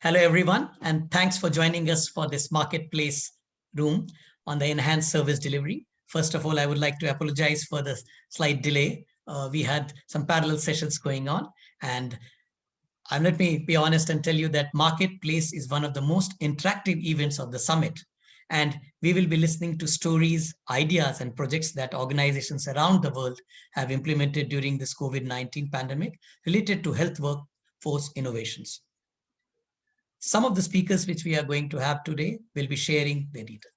Hello, everyone, and thanks for joining us for this marketplace room on the enhanced service delivery. First of all, I would like to apologize for the slight delay. We had some parallel sessions going on, and let me be honest and tell you that Marketplace is one of the most interactive events of the summit. And we will be listening to stories, ideas, and projects that organizations around the world have implemented during this COVID-19 pandemic related to health workforce innovations. Some of the speakers which we are going to have today will be sharing their details.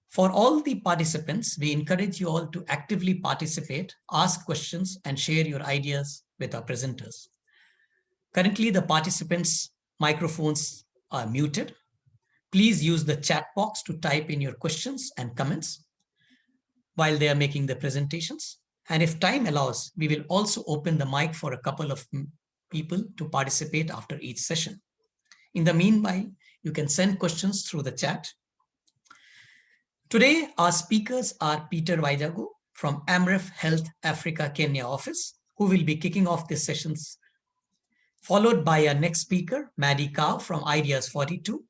For all the participants, we encourage you all to actively participate, ask questions, and share your ideas with our presenters. Currently, the participants' microphones are muted. Please use the chat box to type in your questions and comments while they are making the presentations. And if time allows, we will also open the mic for a couple of people to participate after each session. In the meanwhile, you can send questions through the chat. Today, our speakers are Peter Waijago from AMREF Health Africa Kenya office, who will be kicking off these sessions, followed by our next speaker, Maddy from Ideas 42.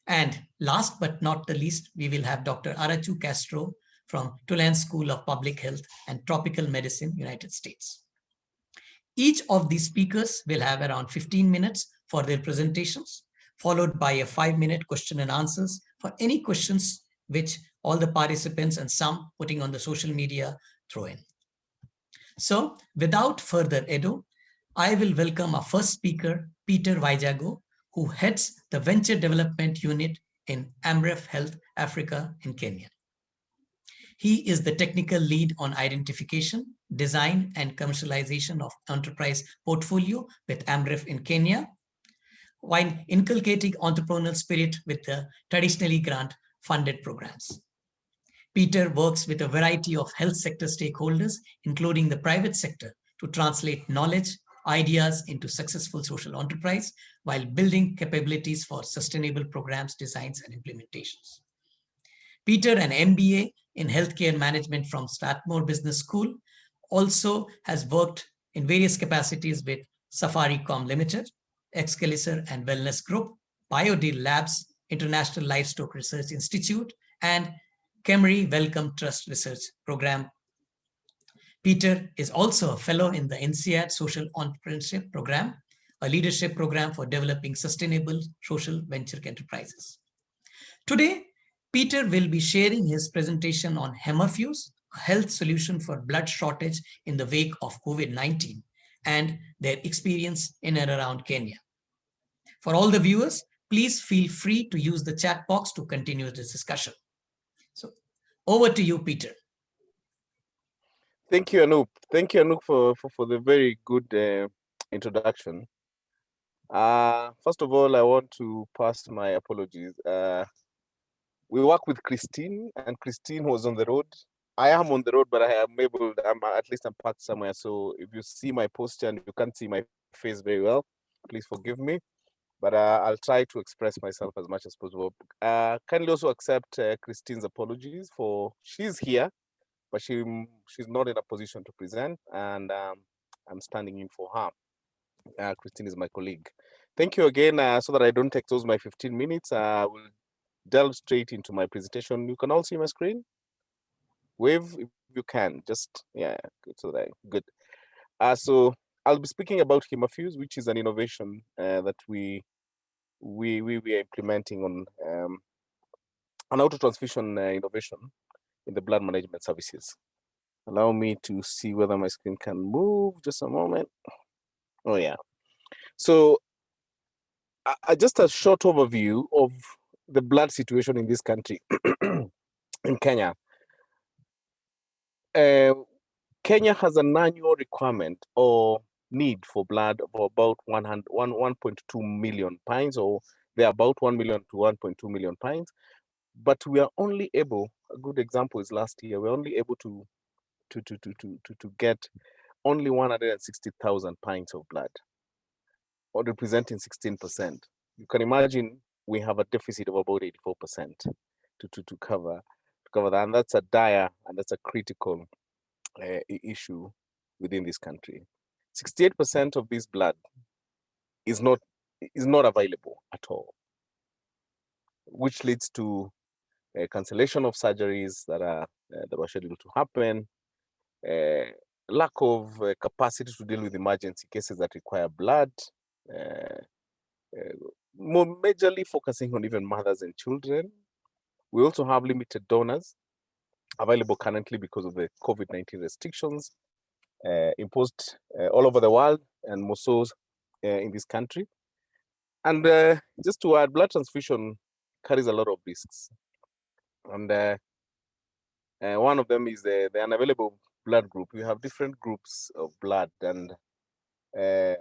And last but not the least, we will have Dr. Arachu Castro from Tulane School of Public Health and Tropical Medicine, United States. Each of these speakers will have around 15 minutes for their presentations, followed by a 5-minute question and answers for any questions which all the participants and some putting on the social media throw in. So without further ado, I will welcome our first speaker, Peter Waijago, who heads the Venture Development Unit in AMREF Health Africa in Kenya. He is the technical lead on identification, design, and commercialization of enterprise portfolio with AMREF in Kenya, while inculcating entrepreneurial spirit with the traditionally grant-funded programs. Peter works with a variety of health sector stakeholders, including the private sector, to translate knowledge, ideas into successful social enterprise while building capabilities for sustainable programs, designs, and implementations. Peter, an MBA in healthcare management from Strathmore Business School, also has worked in various capacities with Safaricom Limited, Excalibur and Wellness Group, BioDeal Labs, International Livestock Research Institute, and Kemmery Wellcome Trust Research Program. Peter is also a fellow in the INSEAD Social Entrepreneurship Program, a leadership program for developing sustainable social venture enterprises. Today, Peter will be sharing his presentation on Hemophilia, a health solution for blood shortage in the wake of COVID-19, and their experience in and around Kenya. For all the viewers, please feel free to use the chat box to continue this discussion. So over to you, Peter. Thank you, Anup. Thank you, Anup, for the very good introduction. First of all, I want to pass my apologies. We work with Christine, and Christine was on the road. I am on the road, but at least I'm parked somewhere. So if you see my posture and you can't see my face very well, please forgive me. But I'll try to express myself as much as possible. Kindly also accept Christine's apologies for she's here, but she's not in a position to present, and I'm standing in for her. Christine is my colleague. Thank you again. So that I don't exhaust my 15 minutes, I will delve straight into my presentation. You can all see my screen. Wave if you can. Just good. So that good. So I'll be speaking about Hemophilia, which is an innovation that we are implementing on an auto transfusion innovation in the blood management services. Allow me to see whether my screen can move. Just a moment. Oh yeah. So just a short overview of the blood situation in this country, in Kenya. Kenya has an annual requirement or need for blood of about 1.2 million pints, or they're about 1 million to 1.2 million pints. But we are only able, a good example is last year, we're only able to get only 160,000 pints of blood, or representing 16%. You can imagine we have a deficit of about 84% to cover that, and that's a dire and that's a critical issue within this country. 68% of this blood is not is not available at all, which leads to cancellation of surgeries that were scheduled to happen, lack of capacity to deal with emergency cases that require blood, more majorly focusing on even mothers and children. We also have limited donors available currently because of the COVID-19 restrictions imposed all over the world, and more so in this country. And just to add, blood transfusion carries a lot of risks. And one of them is the unavailable blood group. We have different groups of blood, and the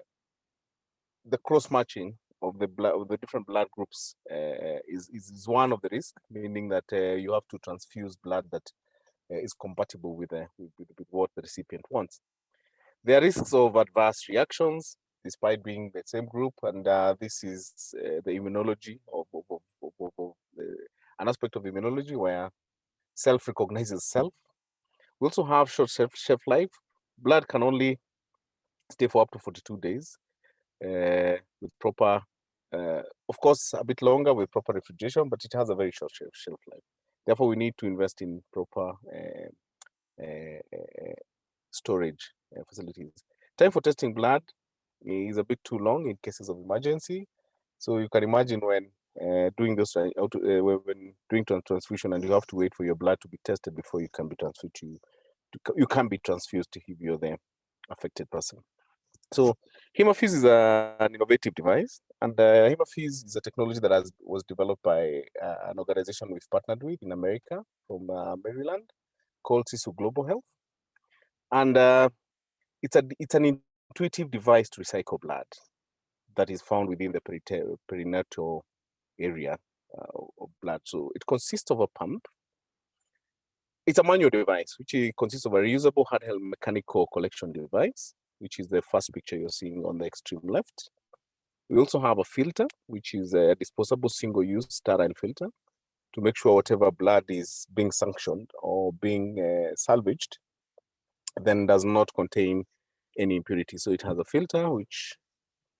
cross-matching of the blood of the different blood groups is one of the risks, meaning that you have to transfuse blood that is compatible with what the recipient wants. There are risks of adverse reactions despite being the same group, and this is the immunology of an aspect of immunology where self recognizes self. We also have short shelf life. Blood can only stay for up to 42 days with proper, of course, a bit longer with proper refrigeration, but it has a very short shelf life. Therefore, we need to invest in proper storage facilities. Time for testing blood is a bit too long in cases of emergency. So you can imagine when doing this, when doing transfusion, and you have to wait for your blood to be tested before you can be transferred you can be transfused if you're the affected person. So Hemophilia is an innovative device, and Hemophilia is a technology that was developed by an organization we've partnered with in America from Maryland called CISU Global Health. And it's an intuitive device to recycle blood that is found within the perinatal area of blood. So it consists of a pump. It's a manual device, which consists of a reusable handheld mechanical collection device, which is the first picture you're seeing on the extreme left. We also have a filter, which is a disposable single-use sterile filter to make sure whatever blood is being sanctioned or being salvaged then does not contain any impurity. So it has a filter,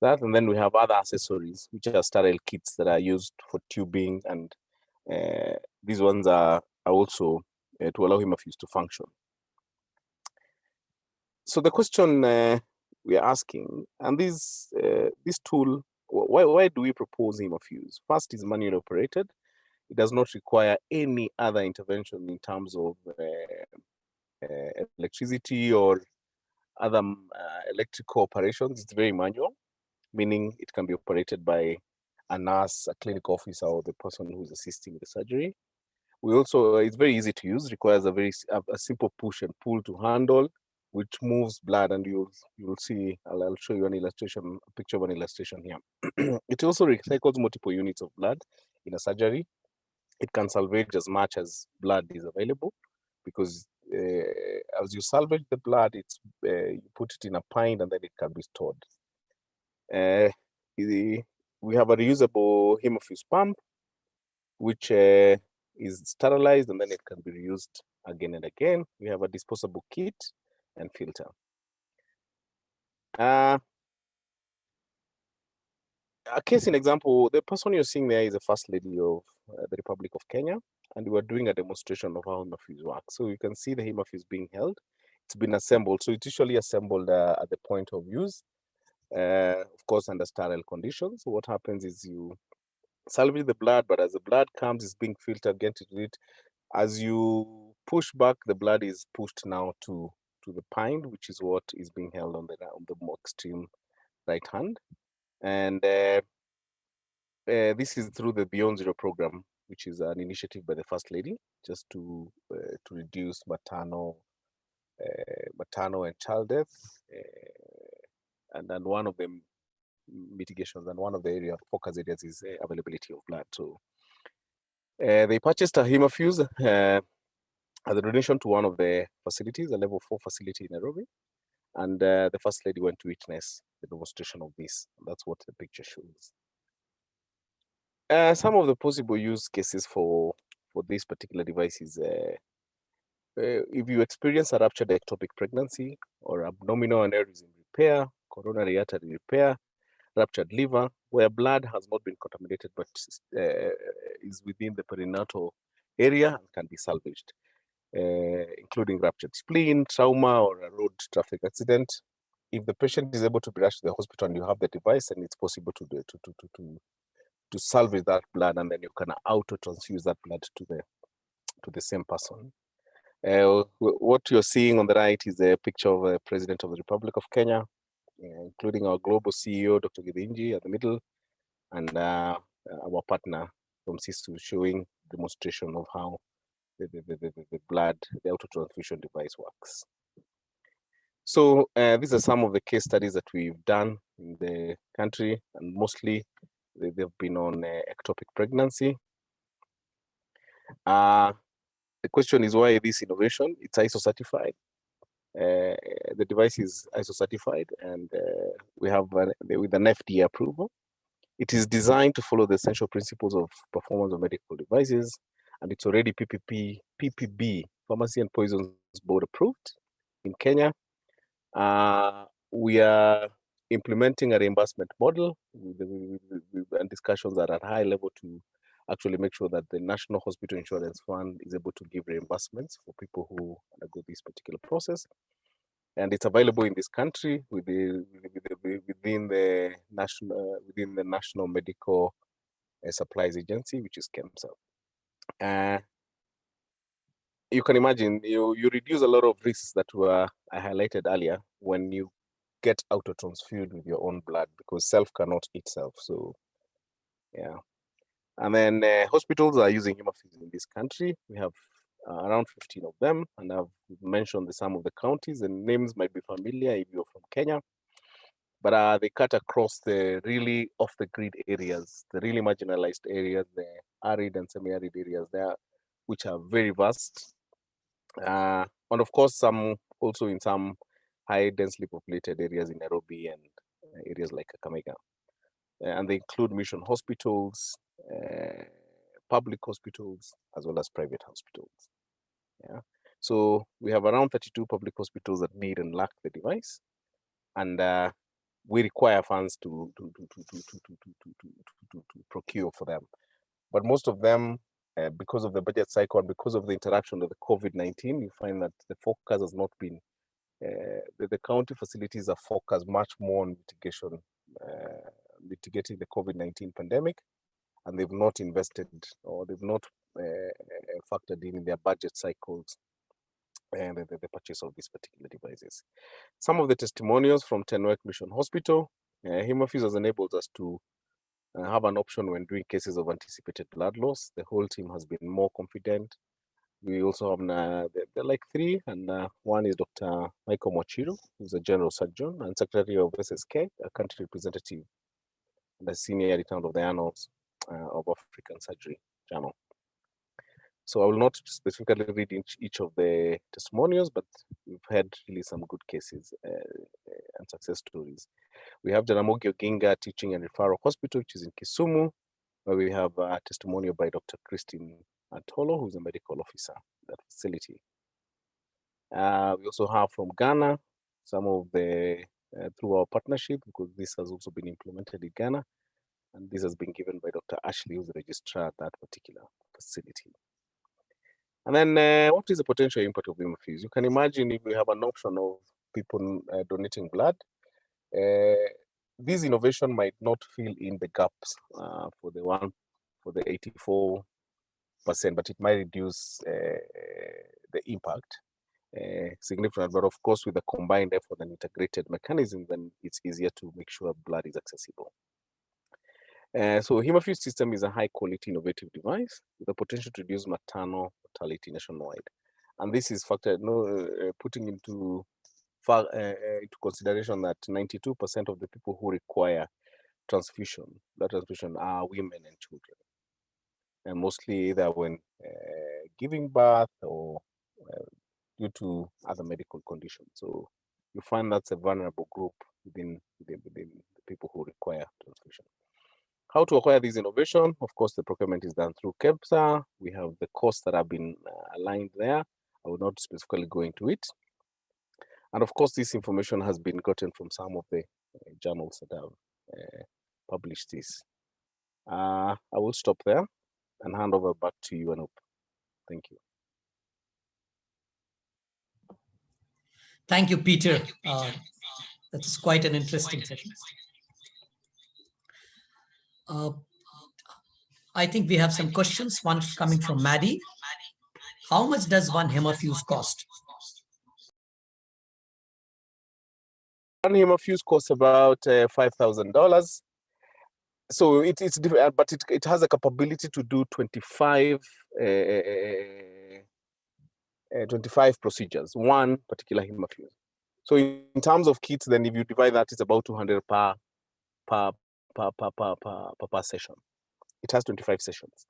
and then we have other accessories, which are sterile kits that are used for tubing, and these ones are also to allow Hemophilia to function. So the question we are asking, and this tool, why do we propose Hemophilia? First, is manually operated. It does not require any other intervention in terms of electricity or other electrical operations. It's very manual, meaning it can be operated by a nurse, a clinic officer, or the person who's assisting with the surgery. It's very easy to use, requires a simple push and pull to handle, which moves blood, and you'll see, I'll show you a picture of an illustration here. It also recycles multiple units of blood in a surgery. It can salvage as much as blood is available, because as you salvage the blood, you put it in a pint and then it can be stored. We have a reusable Hemophilia pump, which is sterilized, and then it can be reused again and again. We have a disposable kit and filter. A case in example, the person you're seeing there is the First Lady of the Republic of Kenya, and we are doing a demonstration of how Hemophilia works. So you can see the Hemophilia being held. It's been assembled. So it's usually assembled at the point of use, of course, under sterile conditions. So what happens is you salvage the blood, but as the blood comes, it's being filtered again to it. As you push back, the blood is pushed now to the pint, which is what is being held on the more extreme right hand. And this is through the Beyond Zero program, which is an initiative by the First Lady, just to reduce maternal and child death, and then one of the mitigations and one of the focus areas is availability of blood. So they purchased a Hemophilia as a donation to one of the facilities, a level 4 facility in Nairobi, and the First Lady went to witness the demonstration of this. That's what the picture shows. Some of the possible use cases for this particular device is if you experience a ruptured ectopic pregnancy or abdominal aneurysm repair, coronary artery repair, ruptured liver, where blood has not been contaminated but is within the perinatal area and can be salvaged, including ruptured spleen, trauma, or a road traffic accident. If the patient is able to be rushed to the hospital and you have the device, then it's possible to salvage that blood, and then you can auto transfuse that blood to the same person. What you're seeing on the right is a picture of the President of the Republic of Kenya, including our global CEO, Dr. Githinji, at the middle, and our partner from CISU showing demonstration of how the blood, the auto transfusion device works. So these are some of the case studies that we've done in the country, and mostly they've been on ectopic pregnancy. The question is, why this innovation? It's ISO certified. The device is ISO certified, and we have with an FDA approval. It is designed to follow the essential principles of performance of medical devices, and it's already PPB, Pharmacy and Poisons Board approved in Kenya. We are implementing a reimbursement model, and discussions are at high level to actually make sure that the National Hospital Insurance Fund is able to give reimbursements for people who undergo this particular process. And it's available in this country within the National Medical Supplies Agency, which is KEMSA. You can imagine you reduce a lot of risks that were highlighted earlier when you get auto transfused with your own blood, because self cannot eat self. So yeah. And then hospitals are using Hemophilia in this country. We have around 15 of them, and I've mentioned some of the counties, and names might be familiar if you're from Kenya, but they cut across the really off-the-grid areas, the really marginalized areas, the arid and semi-arid areas there, which are very vast. And of course, some also in some high densely populated areas in Nairobi and areas like Kakamega. And they include mission hospitals, public hospitals, as well as private hospitals. Yeah. So we have around 32 public hospitals that need and lack the device, and we require funds to procure for them. But most of them, because of the budget cycle and because of the interaction of the COVID-19, you find that the focus has not been, the county facilities are focused much more on mitigating the COVID-19 pandemic, and they've not invested, or they've not factored in their budget cycles and the purchase of these particular devices. Some of the testimonials from Tenwek Mission Hospital, Hemophilia has enabled us to have an option when doing cases of anticipated blood loss. The whole team has been more confident. We also have, they're like three, and one is Dr. Michael Mochiro, who's a general surgeon and secretary of SSK, a country representative, and a senior editor of the Annals of African Surgery Journal. So I will not specifically read each of the testimonials, but we've had really some good cases and success stories. We have Jaramogi Oginga Teaching and Referral Hospital, which is in Kisumu, where we have a testimonial by Dr. Christine Atolo, who's a medical officer at that facility. We also have from Ghana, some of the, through our partnership, because this has also been implemented in Ghana, and this has been given by Dr. Ashley, who's the registrar at that particular facility. And then what is the potential impact of Hemophilia? You can imagine if we have an option of people donating blood, this innovation might not fill in the gaps for the 84%, but it might reduce the impact significantly. But of course, with the combined effort and integrated mechanism, then it's easier to make sure blood is accessible. So Hemophilia system is a high quality innovative device with the potential to reduce maternal mortality nationwide. And this is putting into consideration that 92% of the people who require blood transfusion are women and children. And mostly either when giving birth or due to other medical conditions. So you find that's a vulnerable group within the people who require transfusion. How to acquire this innovation? Of course, the procurement is done through KEMSA. We have the costs that have been aligned there. I will not specifically go into it. And of course, this information has been gotten from some of the journals that have publish this. I will stop there and hand over back to you, Anup. Thank you. Thank you, Peter. That's quite an interesting session. I think we have some questions. One coming from Maddy. How much does one hemofuse cost? One hemofuse costs about $5,000. So it's different, but it has a capability to do 25 procedures, one particular hemofuse. So in terms of kits, then if you divide that, it's about 200 per session. It has 25 sessions.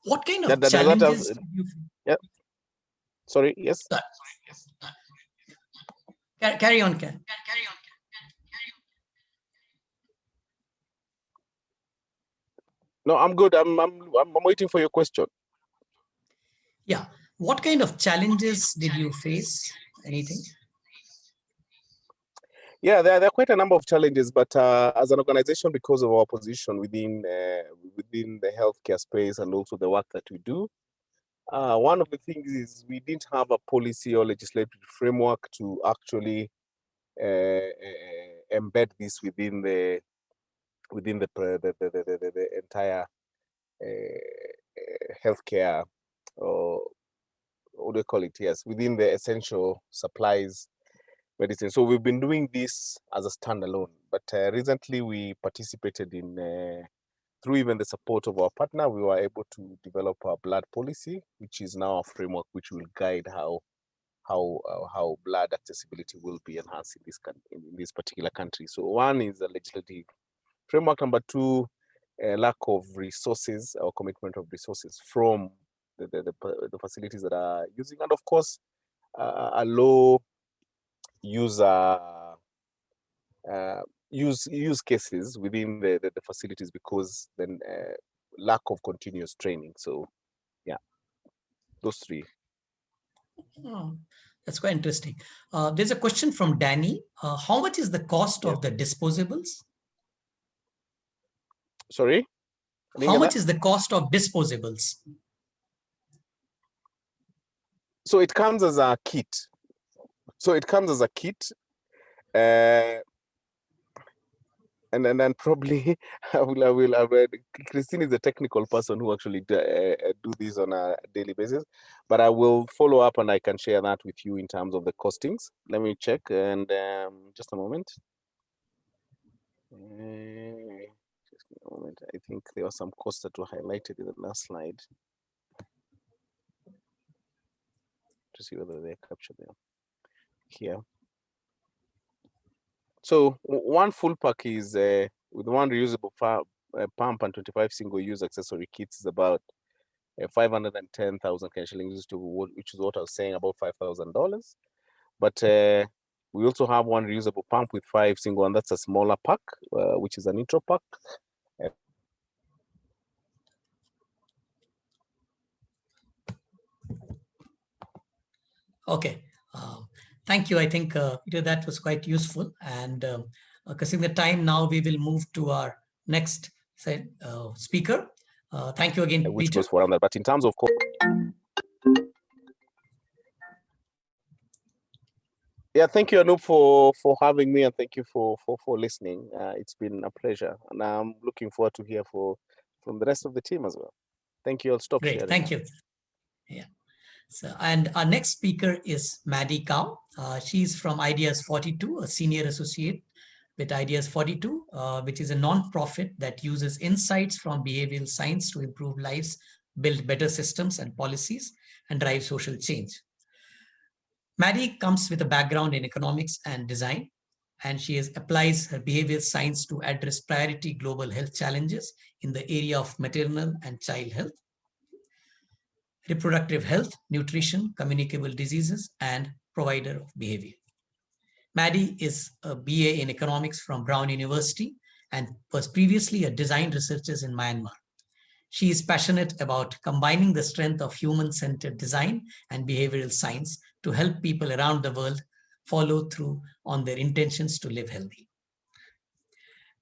What kind of challenges? Yeah. Sorry. Yes. Carry on, Ken. No, I'm good. I'm waiting for your question. Yeah. What kind of challenges did you face? Anything? Yeah, there are quite a number of challenges, but as an organization, because of our position within the healthcare space and also the work that we do, one of the things is we didn't have a policy or legislative framework to actually embed this within the entire healthcare, or what do you call it? Yes, within the essential supplies medicine. So we've been doing this as a standalone, but recently we participated in, through even the support of our partner, we were able to develop our blood policy, which is now a framework which will guide how blood accessibility will be enhanced in this particular country. So one is a legislative framework. Number two, a lack of resources or commitment of resources from the facilities that are using, and of course, a low user use cases within the facilities, because then lack of continuous training. So yeah, those three. Oh, that's quite interesting. There's a question from Danny. How much is the cost of the disposables? Sorry? How much is the cost of disposables? So it comes as a kit. And then probably I will Christine is the technical person who actually do this on a daily basis, but I will follow up and I can share that with you in terms of the costings. Let me check, and just a moment. Just a moment. I think there were some costs that were highlighted in the last slide. To see whether they're captured there. Here. So one full pack is with one reusable pump and 25 single-use accessory kits is about 510,000 Kenyan shillings, which is what I was saying, about $5,000. But we also have one reusable pump with 5 single, and that's a smaller pack, which is an intro pack. Okay. Thank you. I think that was quite useful. And considering the time now, we will move to our next speaker. Thank you again, which Peter. goes for that. But in terms of yeah, thank you, Anup, for having me, and thank you for listening. It's been a pleasure, and I'm looking forward to hear from the rest of the team as well. Thank you. I'll stop sharing. Thank you. Yeah. So, and our next speaker is Maddy Cow. She's from Ideas 42, a senior associate with Ideas 42, which is a non-profit that uses insights from behavioral science to improve lives, build better systems and policies, and drive social change. Maddy comes with a background in economics and design, and she applies her behavioral science to address priority global health challenges in the area of maternal and child health, reproductive health, nutrition, communicable diseases, and provider of behavior. Maddy is a BA in economics from Brown University and was previously a design researcher in Myanmar. She is passionate about combining the strength of human-centered design and behavioral science to help people around the world follow through on their intentions to live healthy.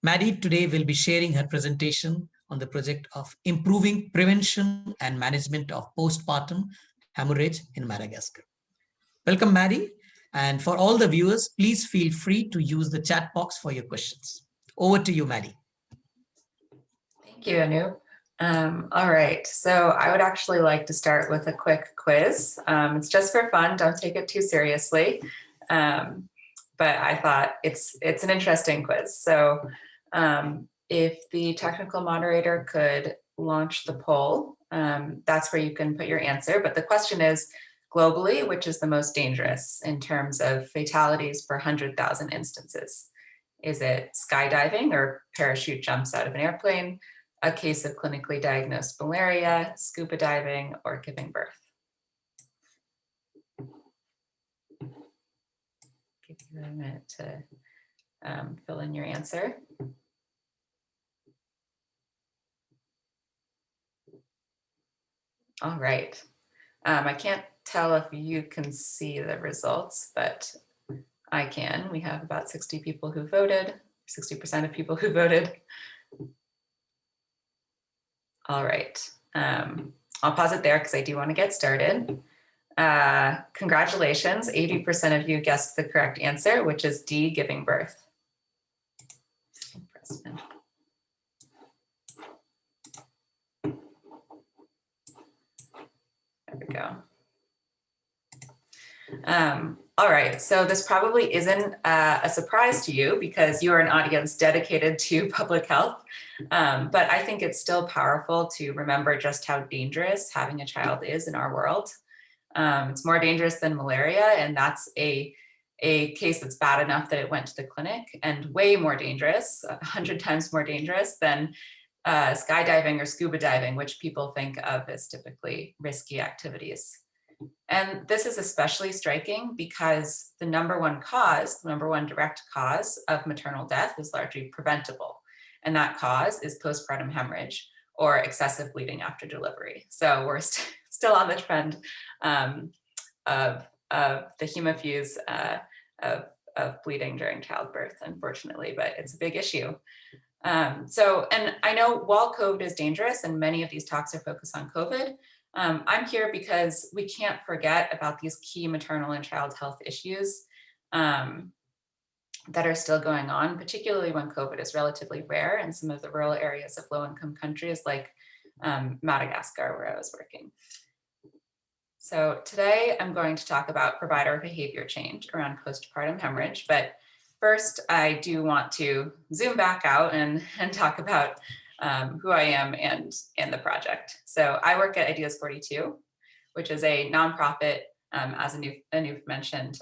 Maddy today will be sharing her presentation on the project of improving prevention and management of postpartum hemorrhage in Madagascar. Welcome, Maddy. And for all the viewers, please feel free to use the chat box for your questions. Over to you, Maddy. Thank you, Anu. All right, so I would actually like to start with a quick quiz. It's just for fun, don't take it too seriously. But I thought it's an interesting quiz. So if the technical moderator could launch the poll, that's where you can put your answer. But the question is, globally, which is the most dangerous in terms of fatalities per 100,000 instances? Is it skydiving or parachute jumps out of an airplane, a case of clinically diagnosed malaria, scuba diving, or giving birth? Give you a minute to fill in your answer. All right. I can't tell if you can see the results, but I can. We have about 60 people who voted, 60% of people who voted. All right. I'll pause it there because I do want to get started. Congratulations, 80% of you guessed the correct answer, which is D, giving birth. There we go. All right, so this probably isn't a surprise to you because you are an audience dedicated to public health, but I think it's still powerful to remember just how dangerous having a child is in our world. It's more dangerous than malaria, and that's a case that's bad enough that it went to the clinic, and way more dangerous, 100 times more dangerous than skydiving or scuba diving, which people think of as typically risky activities. And this is especially striking because the number one direct cause of maternal death is largely preventable. And that cause is postpartum hemorrhage or excessive bleeding after delivery. So we're still on the trend of the hemophiles of bleeding during childbirth, unfortunately, but it's a big issue. And I know while COVID is dangerous and many of these talks are focused on COVID, I'm here because we can't forget about these key maternal and child health issues that are still going on, particularly when COVID is relatively rare in some of the rural areas of low-income countries like Madagascar, where I was working. So today I'm going to talk about provider behavior change around postpartum hemorrhage, but first I do want to zoom back out and talk about who I am and the project. So I work at Ideas 42, which is a nonprofit, as Anu mentioned,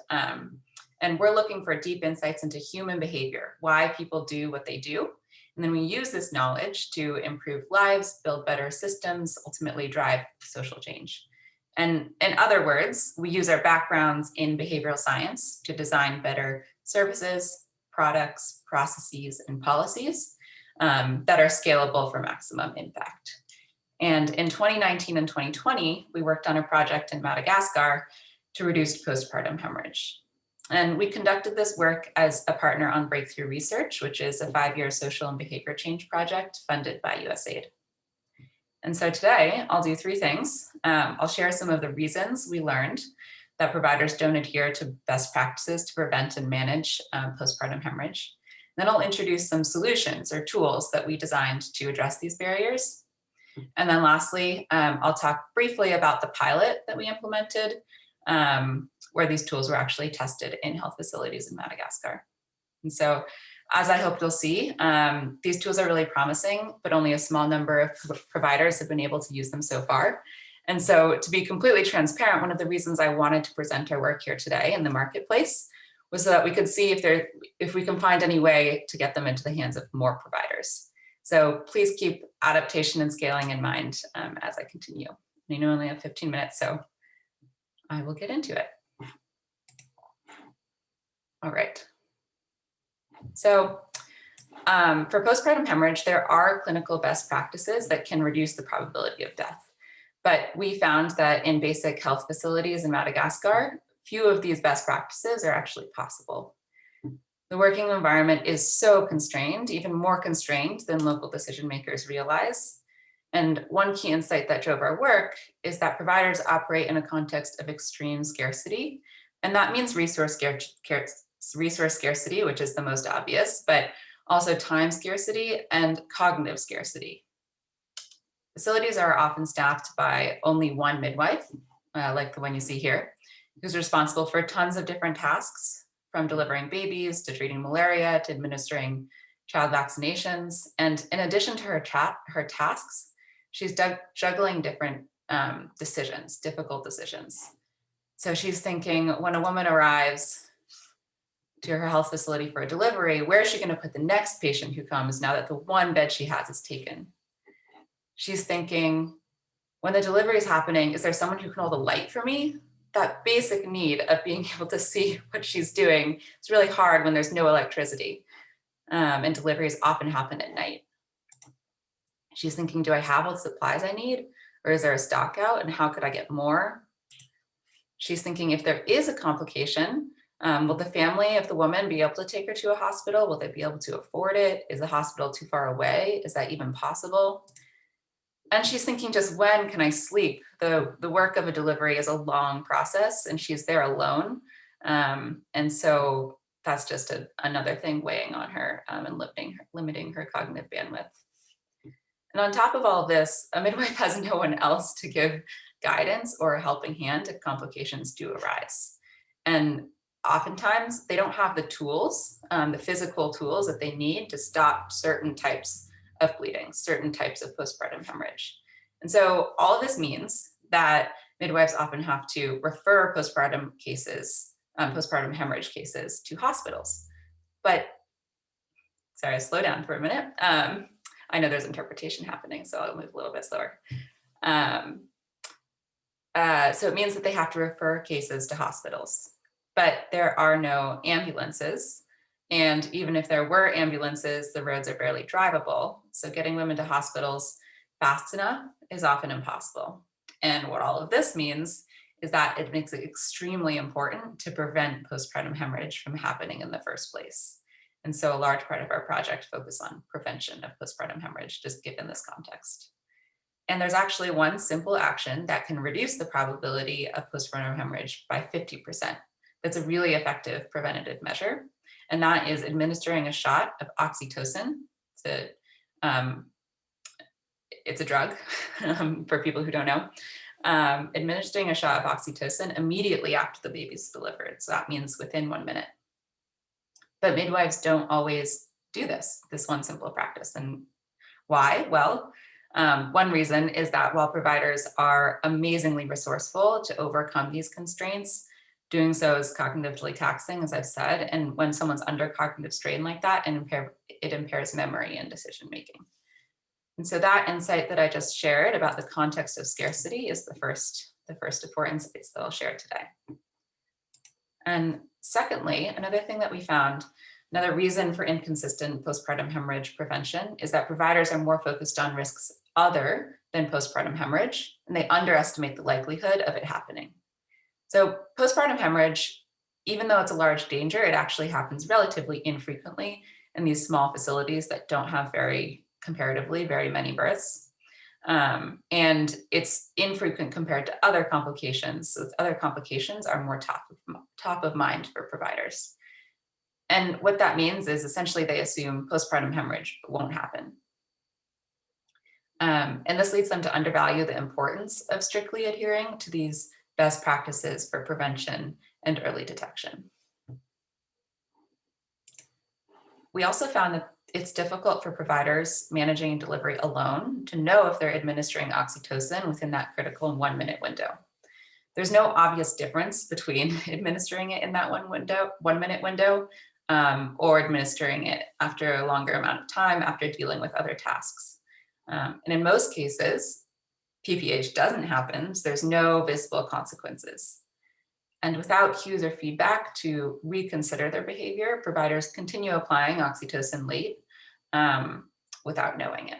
and we're looking for deep insights into human behavior, why people do what they do. And then we use this knowledge to improve lives, build better systems, ultimately drive social change. And in other words, we use our backgrounds in behavioral science to design better services, products, processes, and policies that are scalable for maximum impact. And in 2019 and 2020, we worked on a project in Madagascar to reduce postpartum hemorrhage. And we conducted this work as a partner on Breakthrough Research, which is a 5-year social and behavior change project funded by USAID. And so today I'll do 3 things. I'll share some of the reasons we learned that providers don't adhere to best practices to prevent and manage postpartum hemorrhage. Then I'll introduce some solutions or tools that we designed to address these barriers. And then lastly, I'll talk briefly about the pilot that we implemented, where these tools were actually tested in health facilities in Madagascar. And so, as I hope you'll see, these tools are really promising, but only a small number of providers have been able to use them so far. And so, to be completely transparent, one of the reasons I wanted to present our work here today in the marketplace was so that we could see if we can find any way to get them into the hands of more providers. So please keep adaptation and scaling in mind as I continue. I know I only have 15 minutes, so I will get into it. All right. So for postpartum hemorrhage, there are clinical best practices that can reduce the probability of death. But we found that in basic health facilities in Madagascar, few of these best practices are actually possible. The working environment is so constrained, even more constrained than local decision makers realize. And one key insight that drove our work is that providers operate in a context of extreme scarcity. And that means resource scarcity, which is the most obvious, but also time scarcity and cognitive scarcity. Facilities are often staffed by only one midwife, like the one you see here, who's responsible for tons of different tasks, from delivering babies to treating malaria to administering child vaccinations. And in addition to her tasks, she's juggling different decisions, difficult decisions. So she's thinking, when a woman arrives to her health facility for a delivery, where is she going to put the next patient who comes now that the one bed she has is taken? She's thinking, when the delivery is happening, is there someone who can hold a light for me? That basic need of being able to see what she's doing is really hard when there's no electricity, and deliveries often happen at night. She's thinking, do I have all the supplies I need, or is there a stock out, and how could I get more? She's thinking, if there is a complication, will the family of the woman be able to take her to a hospital? Will they be able to afford it? Is the hospital too far away? Is that even possible? And she's thinking, just when can I sleep? The work of a delivery is a long process, and she's there alone. And so that's just another thing weighing on her and limiting her cognitive bandwidth. And on top of all of this, a midwife has no one else to give guidance or a helping hand if complications do arise. And oftentimes they don't have the tools, the physical tools that they need to stop certain types of bleeding, certain types of postpartum hemorrhage. And so all of this means that midwives often have to refer postpartum hemorrhage cases to hospitals. But, sorry, slow down for a minute. I know there's interpretation happening, so I'll move a little bit slower. So it means that they have to refer cases to hospitals, but there are no ambulances. And even if there were ambulances, the roads are barely drivable. So getting women to hospitals fast enough is often impossible. And what all of this means is that it makes it extremely important to prevent postpartum hemorrhage from happening in the first place. And so a large part of our project focuses on prevention of postpartum hemorrhage, just given this context. And there's actually one simple action that can reduce the probability of postpartum hemorrhage by 50%. That's a really effective preventative measure. And that is administering a shot of oxytocin. It's a drug for people who don't know. Administering a shot of oxytocin immediately after the baby's delivered. So that means within 1 minute. But midwives don't always do this one simple practice. And why? Well, one reason is that while providers are amazingly resourceful to overcome these constraints, doing so is cognitively taxing, as I've said, and when someone's under cognitive strain like that, it impairs memory and decision-making. And so that insight that I just shared about the context of scarcity is the first of 4 insights that I'll share today. And secondly, another thing that we found, another reason for inconsistent postpartum hemorrhage prevention is that providers are more focused on risks other than postpartum hemorrhage, and they underestimate the likelihood of it happening. So postpartum hemorrhage, even though it's a large danger, it actually happens relatively infrequently in these small facilities that don't have comparatively very many births. And it's infrequent compared to other complications. So other complications are more top of mind for providers. And what that means is essentially they assume postpartum hemorrhage won't happen. And this leads them to undervalue the importance of strictly adhering to these best practices for prevention and early detection. We also found that it's difficult for providers managing delivery alone to know if they're administering oxytocin within that critical 1 minute window. There's no obvious difference between administering it in that 1 minute window, or administering it after a longer amount of time after dealing with other tasks. And in most cases, PPH doesn't happen, so there's no visible consequences. And without cues or feedback to reconsider their behavior, providers continue applying oxytocin late, without knowing it.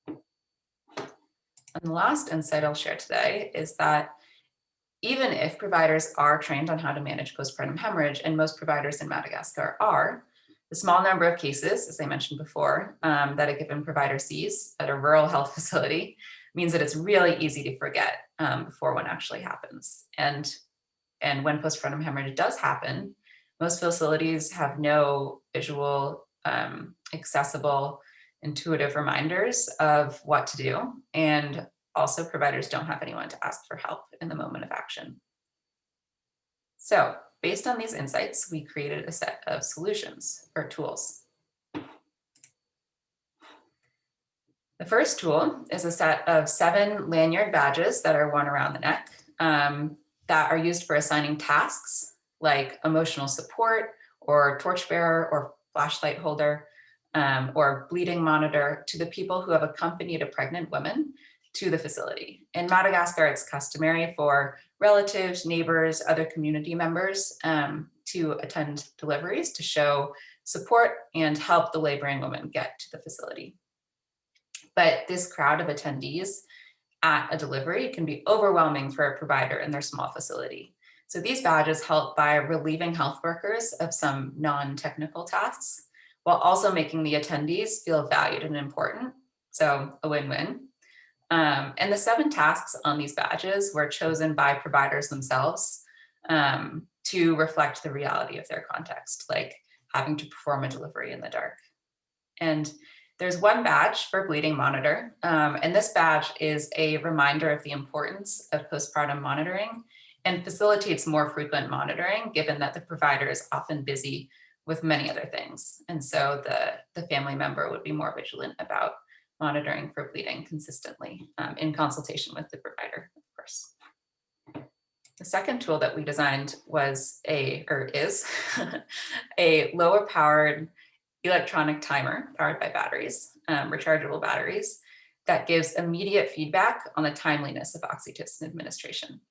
And the last insight I'll share today is that even if providers are trained on how to manage postpartum hemorrhage, and most providers in Madagascar are, the small number of cases, as I mentioned before, that a given provider sees at a rural health facility means that it's really easy to forget before one actually happens. And when postpartum hemorrhage does happen, most facilities have no visual, accessible, intuitive reminders of what to do. And also providers don't have anyone to ask for help in the moment of action. So based on these insights, we created a set of solutions or tools. The first tool is a set of 7 lanyard badges that are worn around the neck that are used for assigning tasks like emotional support or torchbearer or flashlight holder or bleeding monitor to the people who have accompanied a pregnant woman to the facility. In Madagascar, it's customary for relatives, neighbors, other community members to attend deliveries to show support and help the laboring woman get to the facility. But this crowd of attendees at a delivery can be overwhelming for a provider in their small facility. So these badges help by relieving health workers of some non-technical tasks, while also making the attendees feel valued and important. So a win-win. And the 7 tasks on these badges were chosen by providers themselves to reflect the reality of their context, like having to perform a delivery in the dark. And there's one badge for bleeding monitor. And this badge is a reminder of the importance of postpartum monitoring and facilitates more frequent monitoring, given that the provider is often busy with many other things. And so the family member would be more vigilant about monitoring for bleeding consistently in consultation with the provider, of course. The second tool that we designed is a lower powered electronic timer powered by batteries, rechargeable batteries, that gives immediate feedback on the timeliness of oxytocin administration.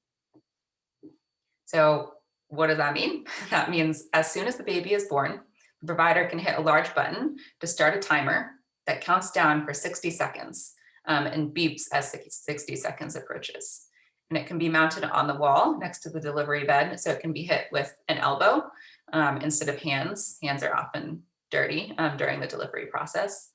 So what does that mean? That means as soon as the baby is born, the provider can hit a large button to start a timer that counts down for 60 seconds and beeps as 60 seconds approaches. And it can be mounted on the wall next to the delivery bed, so it can be hit with an elbow instead of hands. Hands are often dirty during the delivery process.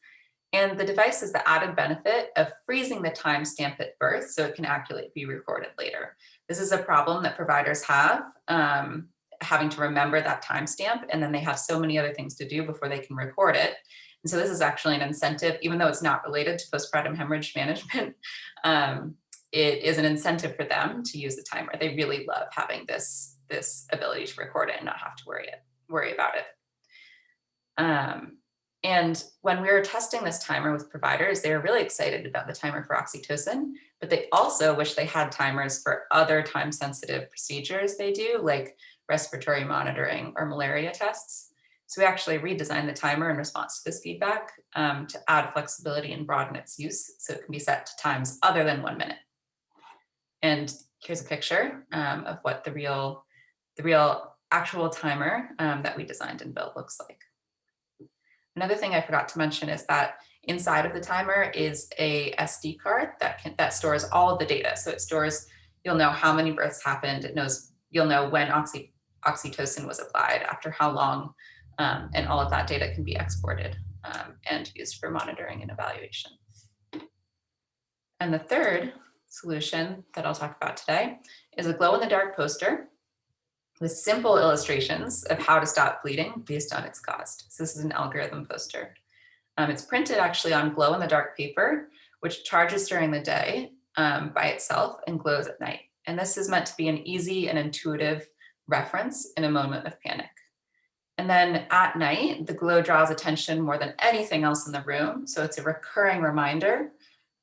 And the device has the added benefit of freezing the timestamp at birth so it can accurately be recorded later. This is a problem that providers have, having to remember that timestamp, and then they have so many other things to do before they can record it. And so this is actually an incentive, even though it's not related to postpartum hemorrhage management, it is an incentive for them to use the timer. They really love having this ability to record it and not have to worry about it. And when we were testing this timer with providers, they were really excited about the timer for oxytocin, but they also wish they had timers for other time-sensitive procedures they do, like respiratory monitoring or malaria tests. So we actually redesigned the timer in response to this feedback to add flexibility and broaden its use, so it can be set to times other than 1 minute. And here's a picture of what the real actual timer that we designed and built looks like. Another thing I forgot to mention is that inside of the timer is a SD card that stores all of the data. So it stores, you'll know how many births happened. You'll know when oxytocin was applied, after how long, and all of that data can be exported and used for monitoring and evaluation. And the third solution that I'll talk about today is a glow-in-the-dark poster with simple illustrations of how to stop bleeding based on its cost. So this is an algorithm poster. It's printed actually on glow-in-the-dark paper, which charges during the day by itself and glows at night. And this is meant to be an easy and intuitive reference in a moment of panic. And then at night, the glow draws attention more than anything else in the room. So it's a recurring reminder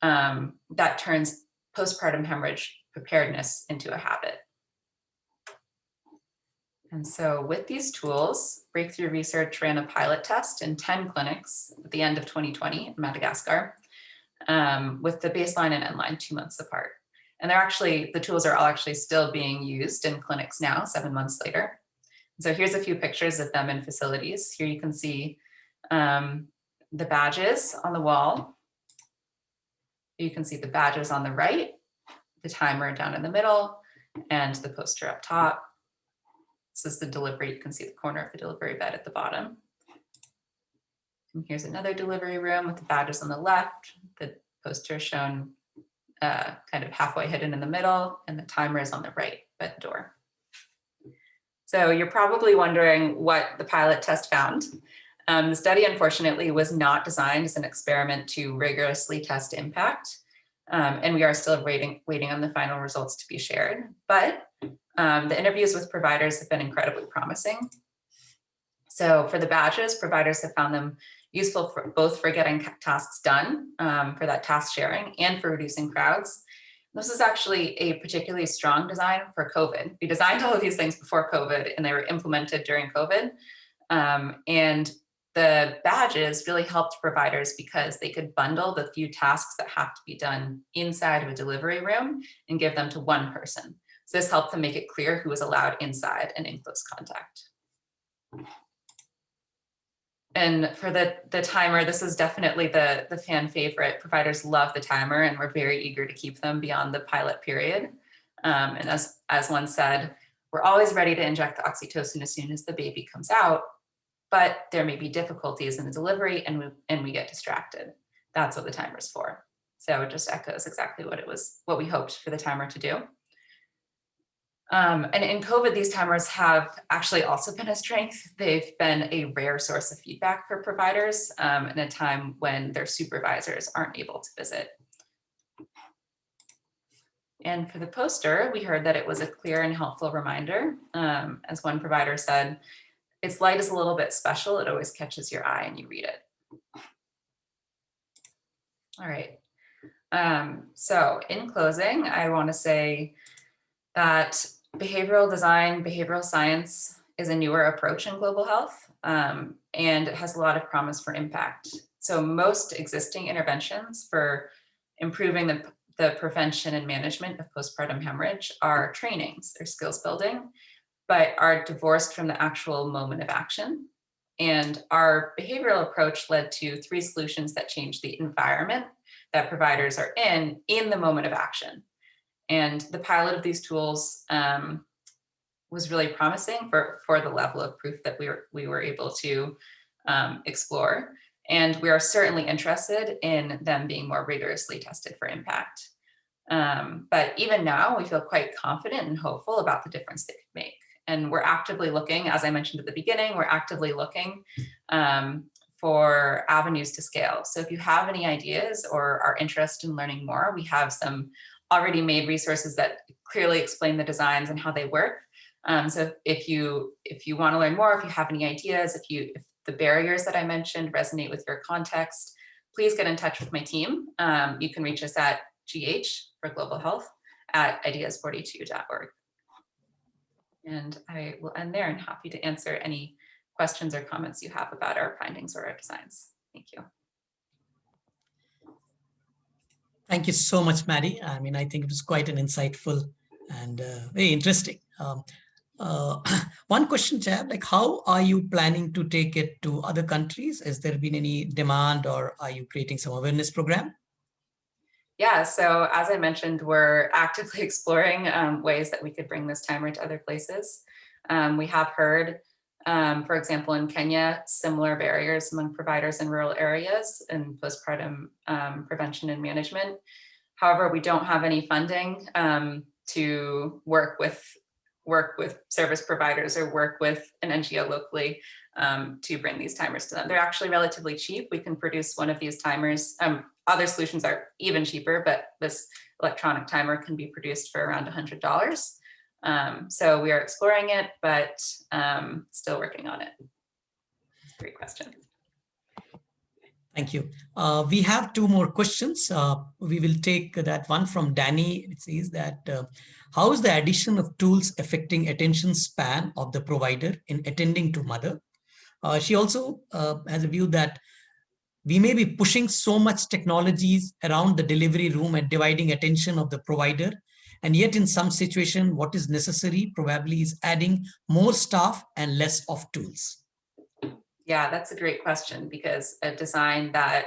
that turns postpartum hemorrhage preparedness into a habit. And so with these tools, Breakthrough Research ran a pilot test in 10 clinics at the end of 2020 in Madagascar, with the baseline and end line 2 months apart. And the tools are all actually still being used in clinics now, 7 months later. So here's a few pictures of them in facilities. Here you can see the badges on the wall. You can see the badges on the right, the timer down in the middle, and the poster up top. This is the delivery. You can see the corner of the delivery bed at the bottom. And here's another delivery room with the badges on the left, the poster shown kind of halfway hidden in the middle, and the timer is on the right by the door. So you're probably wondering what the pilot test found. The study, unfortunately, was not designed as an experiment to rigorously test impact. And we are still waiting on the final results to be shared. But the interviews with providers have been incredibly promising. So for the badges, providers have found them useful for both for getting tasks done, for that task sharing, and for reducing crowds. This is actually a particularly strong design for COVID. We designed all of these things before COVID, and they were implemented during COVID. And the badges really helped providers because they could bundle the few tasks that have to be done inside of a delivery room and give them to one person. So this helped them make it clear who was allowed inside and in close contact. And for the timer, this is definitely the fan favorite. Providers love the timer, and we're very eager to keep them beyond the pilot period. And as one said, we're always ready to inject the oxytocin as soon as the baby comes out, but there may be difficulties in the delivery and we get distracted. That's what the timer's for. So it just echoes exactly what we hoped for the timer to do. And in COVID, these timers have actually also been a strength. They've been a rare source of feedback for providers in a time when their supervisors aren't able to visit. And for the poster, we heard that it was a clear and helpful reminder. As one provider said, its light is a little bit special. It always catches your eye and you read it. All right. So in closing, I want to say that behavioral design, behavioral science is a newer approach in global health, and it has a lot of promise for impact. So most existing interventions for improving the prevention and management of postpartum hemorrhage are trainings, they're skills building, but are divorced from the actual moment of action. And our behavioral approach led to 3 solutions that change the environment that providers are in the moment of action. And the pilot of these tools was really promising for the level of proof that we were able to explore. And we are certainly interested in them being more rigorously tested for impact. But even now, we feel quite confident and hopeful about the difference they could make. And we're actively looking, as I mentioned at the beginning, we're actively looking for avenues to scale. So if you have any ideas or are interested in learning more, we have some already made resources that clearly explain the designs and how they work. So if you want to learn more, if you have any ideas, if the barriers that I mentioned resonate with your context, please get in touch with my team. You can reach us at GH for Global Health at ideas42.org. And I will end there and happy to answer any questions or comments you have about our findings or our designs. Thank you. Thank you so much, Maddy. I mean, I think it was quite an insightful and very interesting. One question, Chad, like how are you planning to take it to other countries? Has there been any demand or are you creating some awareness program? Yeah, so as I mentioned, we're actively exploring ways that we could bring this timer to other places. We have heard, for example, in Kenya, similar barriers among providers in rural areas in postpartum prevention and management. However, we don't have any funding to work with service providers or work with an NGO locally to bring these timers to them. They're actually relatively cheap. We can produce one of these timers. Other solutions are even cheaper, but this electronic timer can be produced for around $100. So we are exploring it, but still working on it. That's a great question. Thank you. We have 2 more questions. We will take that one from Danny. It says that, how is the addition of tools affecting attention span of the provider in attending to mother? She also has a view that we may be pushing so much technologies around the delivery room and dividing attention of the provider. And yet in some situation, what is necessary probably is adding more staff and less of tools. Yeah, that's a great question, because a design that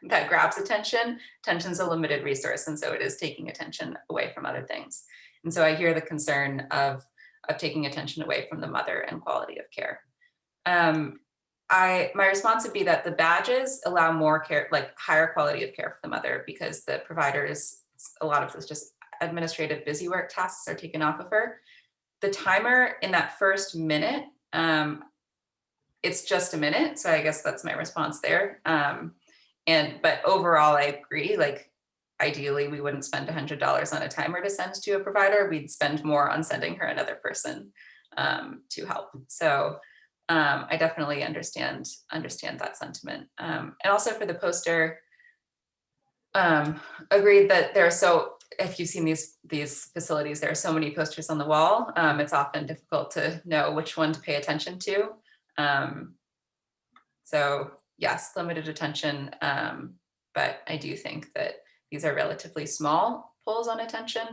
that grabs attention, attention's a limited resource, and so it is taking attention away from other things. And so I hear the concern of taking attention away from the mother and quality of care. My response would be that the badges allow more care, like higher quality of care for the mother, because the providers, a lot of this just administrative busy work tasks are taken off of her. The timer in that first minute, it's just a minute. So I guess that's my response there. But overall, I agree, like ideally we wouldn't spend $100 on a timer to send to a provider. We'd spend more on sending her another person to help. So I definitely understand that sentiment. And also for the poster, agreed that there are if you've seen these facilities, there are so many posters on the wall. It's often difficult to know which one to pay attention to. So yes, limited attention, but I do think that these are relatively small pulls on attention,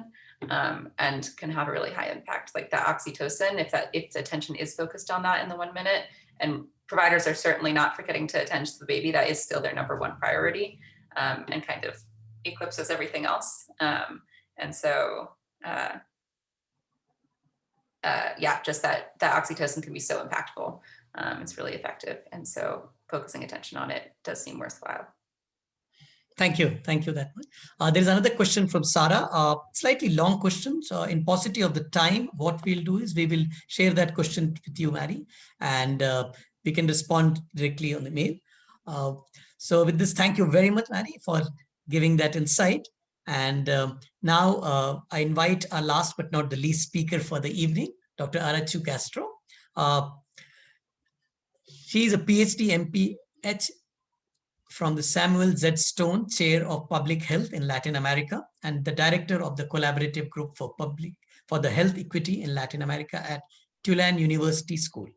and can have a really high impact. Like that oxytocin, if the attention is focused on that in the 1 minute, and providers are certainly not forgetting to attend to the baby, that is still their number one priority, and kind of eclipses everything else. And so, yeah, just that oxytocin can be so impactful. It's really effective. And so focusing attention on it does seem worthwhile. Thank you that much. There's another question from Sarah, slightly long question. So in paucity of the time, what we'll do is we will share that question with you, Maddy, and we can respond directly on the mail. So with this, thank you very much, Maddy, for giving that insight. And now I invite our last but not the least speaker for the evening, Dr. Arachu Castro. She is a PhD MPH from the Samuel Z. Stone Chair of Public Health in Latin America and the director of the Collaborative Group for the Health Equity in Latin America at Tulane University School.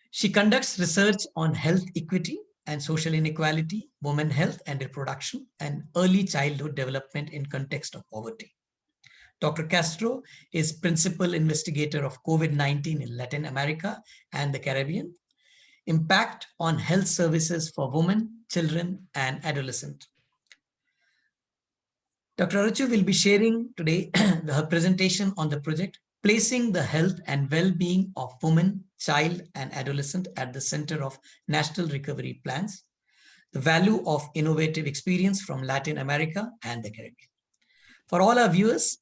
She conducts research on health equity and social inequality, women health and reproduction, and early childhood development in context of poverty. Dr. Castro is principal investigator of COVID-19 in Latin America and the Caribbean, impact on health services for women, children, and adolescents. Dr. Arachu will be sharing today her presentation on the project, Placing the Health and Well-Being of Women, Child, and Adolescent at the Center of National Recovery Plans, the value of innovative experience from Latin America and the Caribbean. For all our viewers,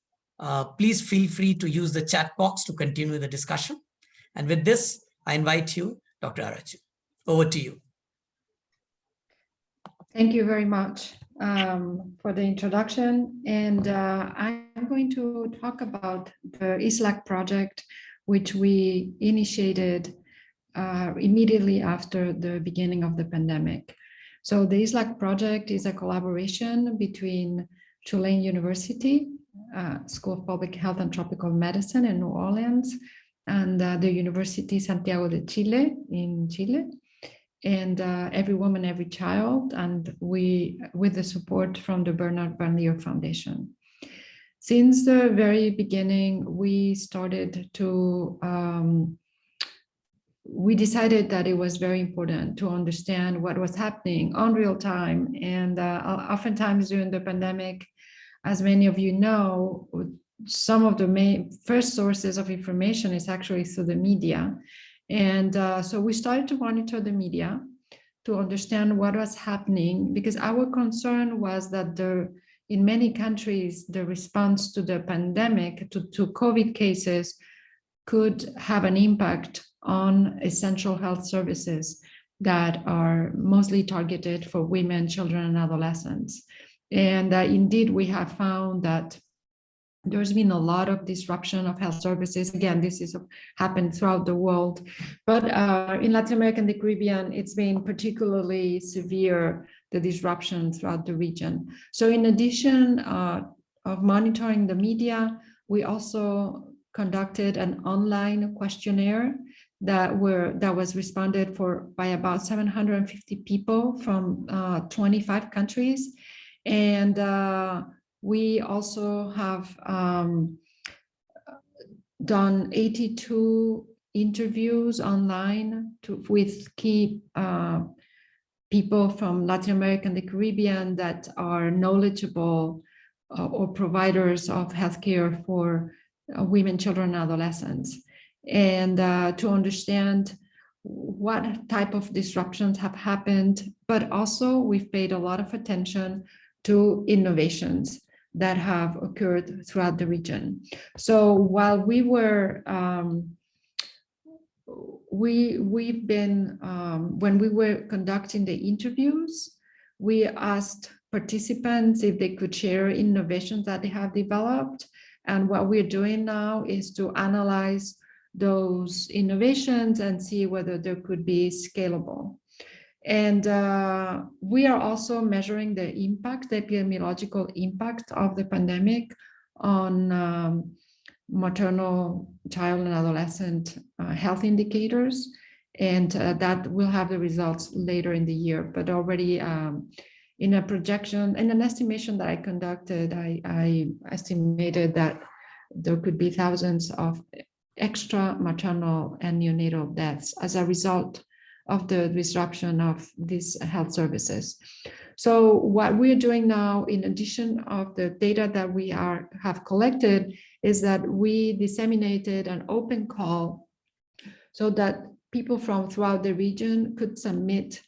please feel free to use the chat box to continue the discussion. And with this, I invite you, Dr. Arachu. Over to you. Thank you very much for the introduction. And I'm going to talk about the Islac Project, which we initiated immediately after the beginning of the pandemic. So the Islac Project is a collaboration between Tulane University, School of Public Health and Tropical Medicine in New Orleans, and the University Santiago de Chile in Chile, and Every Woman, Every Child, and we, with the support from the Bernard Van Leer Foundation. Since the very beginning, we started to, we decided that it was very important to understand what was happening on real time. And oftentimes during the pandemic, as many of you know, some of the main first sources of information is actually through the media. And so we started to monitor the media to understand what was happening, because our concern was that in many countries, the response to the pandemic, to COVID cases, could have an impact on essential health services that are mostly targeted for women, children, and adolescents. And indeed, we have found that there's been a lot of disruption of health services. Again, this is happened throughout the world, but in Latin America and the Caribbean, it's been particularly severe, the disruption throughout the region. So in addition of monitoring the media, we also conducted an online questionnaire that was responded by about 750 people from 25 countries. And we also have done 82 interviews online with key people from Latin America and the Caribbean that are knowledgeable or providers of healthcare for women, children, and adolescents, and to understand what type of disruptions have happened. But also we've paid a lot of attention to innovations that have occurred throughout the region. So while we were we've been, when we were conducting the interviews, we asked participants if they could share innovations that they have developed. And what we're doing now is to analyze those innovations and see whether there could be scalable. And we are also measuring the impact, the epidemiological impact of the pandemic on maternal, child, and adolescent health indicators, and that will have the results later in the year. But already in a projection, in an estimation that I conducted, I estimated that there could be thousands of extra maternal and neonatal deaths as a result of the disruption of these health services. So what we're doing now, in addition of the data that we have collected, is that we disseminated an open call so that people from throughout the region could submit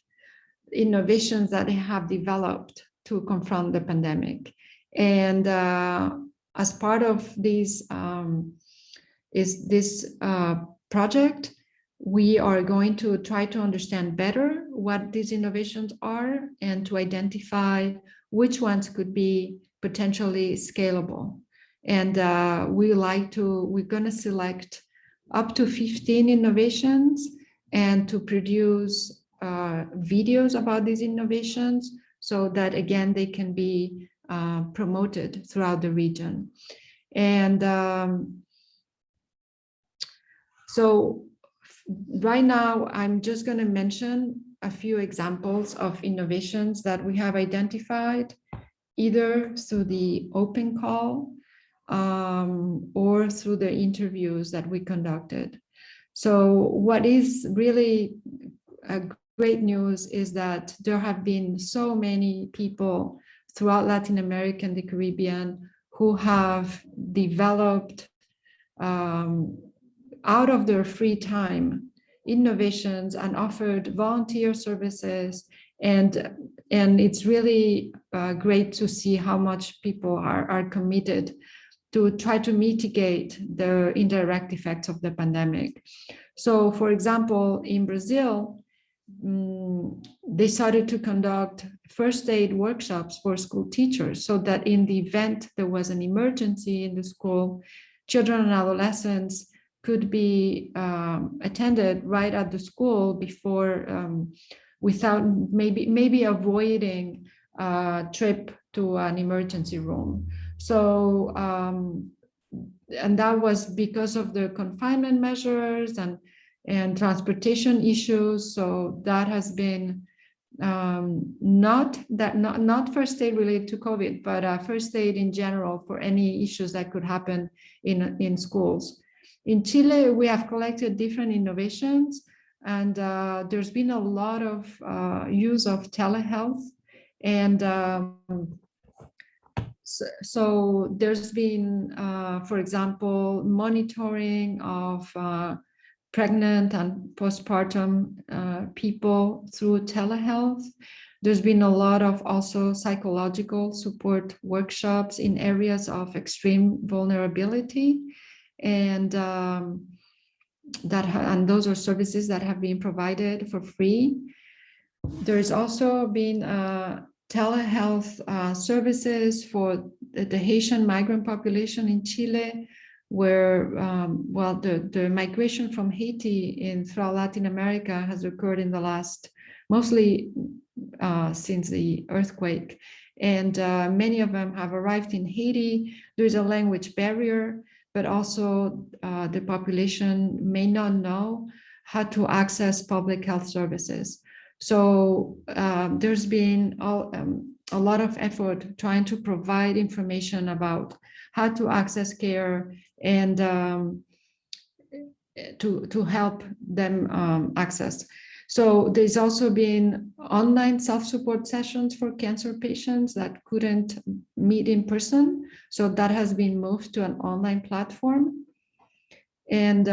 innovations that they have developed to confront the pandemic. And as part of this project, we are going to try to understand better what these innovations are and to identify which ones could be potentially scalable. And we're going to select up to 15 innovations and to produce videos about these innovations so that, again, they can be promoted throughout the region. And so right now, I'm just going to mention a few examples of innovations that we have identified, either through the open call or through the interviews that we conducted. So what is really great news is that there have been so many people throughout Latin America and the Caribbean who have developed out of their free time innovations and offered volunteer services, and it's really great to see how much people are committed to try to mitigate the indirect effects of the pandemic. So, for example, in Brazil, they started to conduct first aid workshops for school teachers so that in the event there was an emergency in the school, children and adolescents could be attended right at the school before, without maybe avoiding a trip to an emergency room. So, and that was because of the confinement measures and transportation issues. So that has been not first aid related to COVID, but first aid in general for any issues that could happen in schools. In Chile, we have collected different innovations, and there's been a lot of use of telehealth. And so there's been, for example, monitoring of pregnant and postpartum people through telehealth. There's been a lot of also psychological support workshops in areas of extreme vulnerability. And those are services that have been provided for free. There's also been telehealth services for the Haitian migrant population in Chile, where the migration from Haiti throughout Latin America has occurred in the last, mostly since the earthquake. And many of them have arrived in Haiti. There's a language barrier, but also the population may not know how to access public health services. So there's been a lot of effort trying to provide information about how to access care and to help them access. So there's also been online self-support sessions for cancer patients that couldn't meet in person. So that has been moved to an online platform. And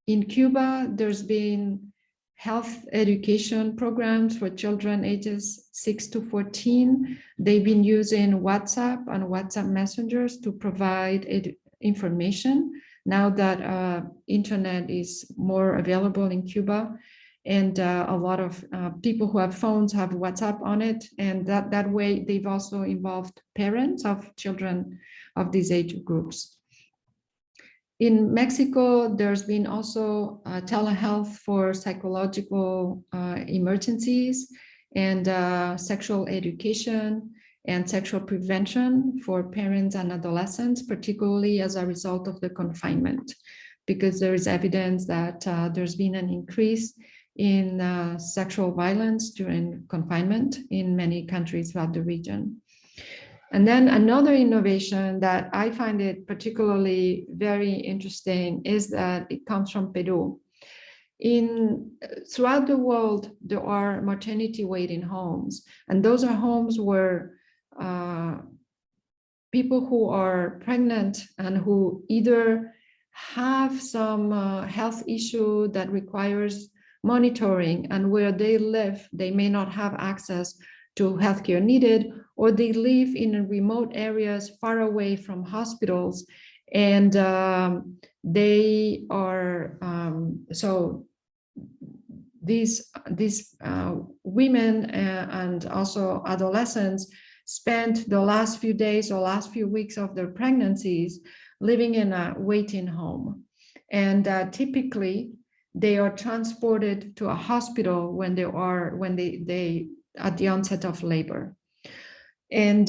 in Cuba, there's been health education programs for children ages 6 to 14. They've been using WhatsApp and WhatsApp messengers to provide information now that internet is more available in Cuba. And a lot of people who have phones have WhatsApp on it. And that way, they've also involved parents of children of these age groups. In Mexico, there's been also telehealth for psychological emergencies and sexual education and sexual prevention for parents and adolescents, particularly as a result of the confinement, because there is evidence that there's been an increase in sexual violence during confinement in many countries throughout the region. And then another innovation that I find it particularly very interesting is that it comes from Peru. Throughout the world, there are maternity waiting homes, and those are homes where people who are pregnant and who either have some health issue that requires monitoring, and where they live, they may not have access to healthcare needed, or they live in remote areas far away from hospitals. And they are, so these women and also adolescents spent the last few days or last few weeks of their pregnancies living in a waiting home. And typically they are transported to a hospital when they at the onset of labor. And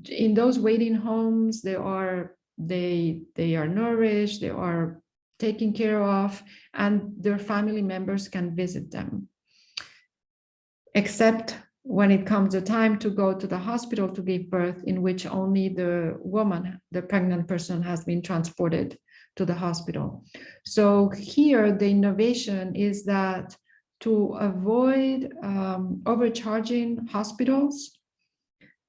in those waiting homes, they are nourished, they are taken care of, and their family members can visit them. Except when it comes the time to go to the hospital to give birth, in which only the woman, the pregnant person, has been transported to the hospital. So here the innovation is that to avoid overcharging hospitals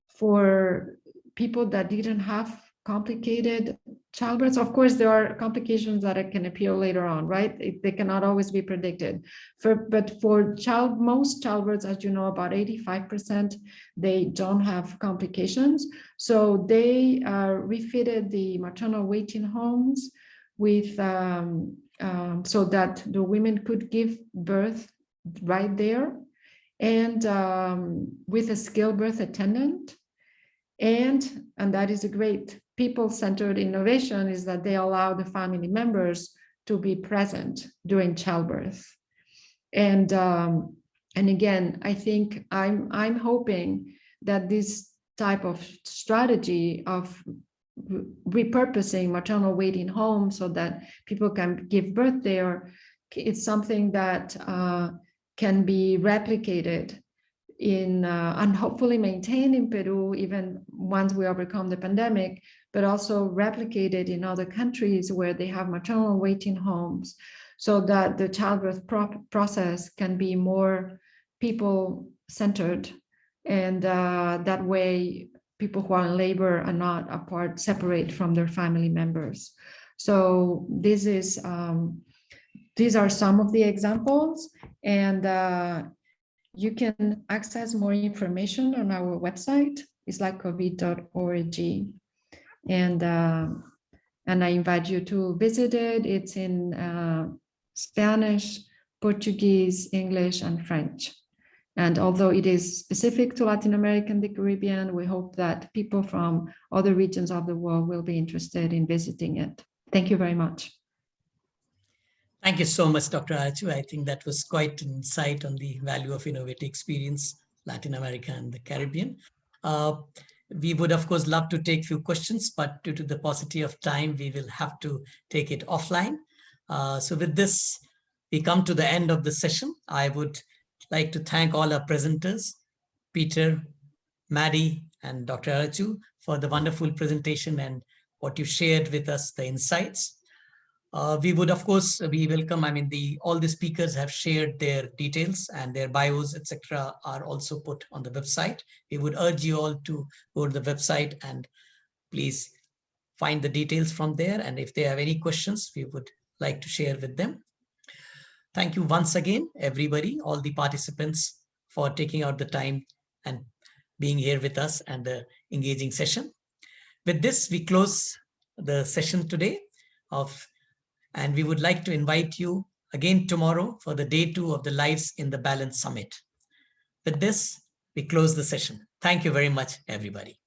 for people that didn't have complicated childbirths. Of course, there are complications that can appear later on, right? They cannot always be predicted. But for most childbirths, as you know, about 85%, they don't have complications. So they refitted the maternal waiting homes with so that the women could give birth right there, and with a skilled birth attendant. And that is a great people-centered innovation, is that they allow the family members to be present during childbirth. And again, I think I'm hoping that this type of strategy of repurposing maternal waiting homes so that people can give birth there, it's something that can be replicated in and hopefully maintained in Peru even once we overcome the pandemic, but also replicated in other countries where they have maternal waiting homes, so that the childbirth process can be more people-centered, and that way people who are in labor are not apart, separate from their family members. So this is these are some of the examples, and you can access more information on our website, islaccovid.org, and I invite you to visit it. It's in Spanish, Portuguese, English, and French. And although it is specific to Latin America and the Caribbean, we hope that people from other regions of the world will be interested in visiting it. Thank you very much. Thank you so much, Dr. Arachu. I think that was quite an insight on the value of innovative experience, Latin America and the Caribbean. We would, of course, love to take a few questions, but due to the paucity of time, we will have to take it offline. So with this, we come to the end of the session. I would like to thank all our presenters, Peter, Maddy, and Dr. Arachu, for the wonderful presentation and what you shared with us, the insights. We would, of course, we welcome, I mean, all the speakers have shared their details and their bios, etc., are also put on the website. We would urge you all to go to the website and please find the details from there. And if they have any questions, we would like to share with them. Thank you once again, everybody, all the participants, for taking out the time and being here with us and the engaging session. With this, we close the session today and we would like to invite you again tomorrow for the day 2 of the Lives in the Balance Summit. With this, we close the session. Thank you very much, everybody.